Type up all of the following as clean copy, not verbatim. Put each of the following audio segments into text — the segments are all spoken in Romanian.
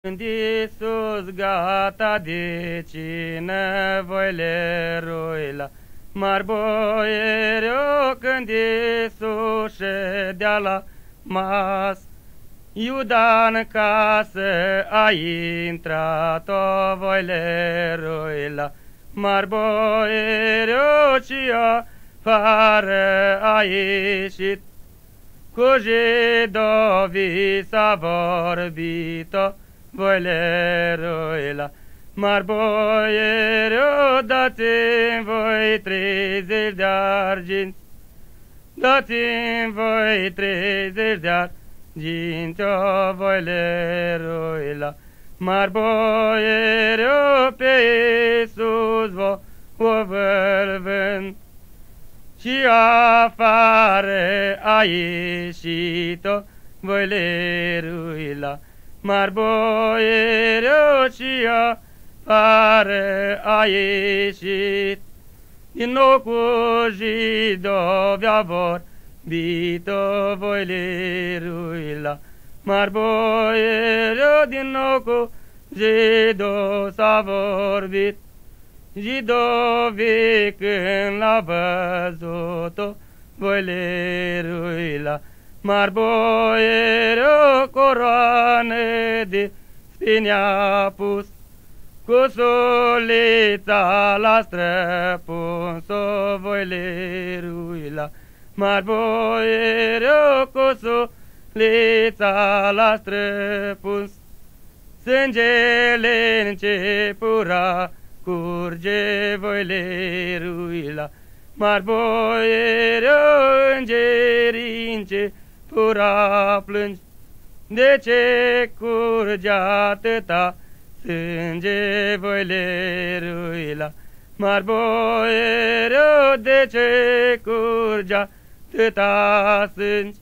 Când Iisus gata de cină, voi le ruila. Mar boierio, când Iisus ședea la mas, Iuda în casă a intrat-o, voi le ruila. Mar boierio, și afară a ieșit, cu jidovii s-a vorbit-o, voi le ruila. Mar boierio, dați-mi voi 30 de arginți, dați-mi voi 30 de arginți, o voi le ruila. Mar boierio, pe Iisus o vâlvând, și afară a ieșit-o, voi le ruila. Mar boierio, și afară a ieșit, din nou cu jidovia vorbit-o, voi le ruila. Mar boierio, din nou cu jidov s-a vorbit, jidovii când l-a văzut-o, voi le ruila. Mar boierio, coroană de spini a pus, cu sulița l-a străpuns-o, voi le ruila. Mar boierio, cu sulița l-a străpuns, sângele începura curge, voi le ruila. Mar boierio, îngerii începura plângi, de ce curge atâta sânge, voi le ruila. Mar boierio, de ce curge atâta sânge,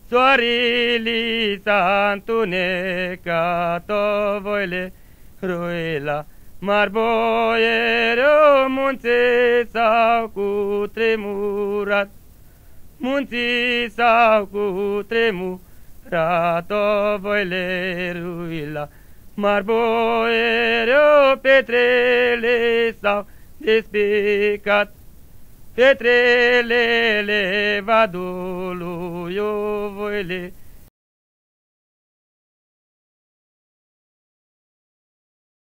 soarele s-a întunecat-o, voi le ruila. Mar boierio, munții s-au cutremurat, munții s-au cutremurat, o voi le ruila. Mar boierio, pietrele s-au despicat, pietrele levadului, o voi le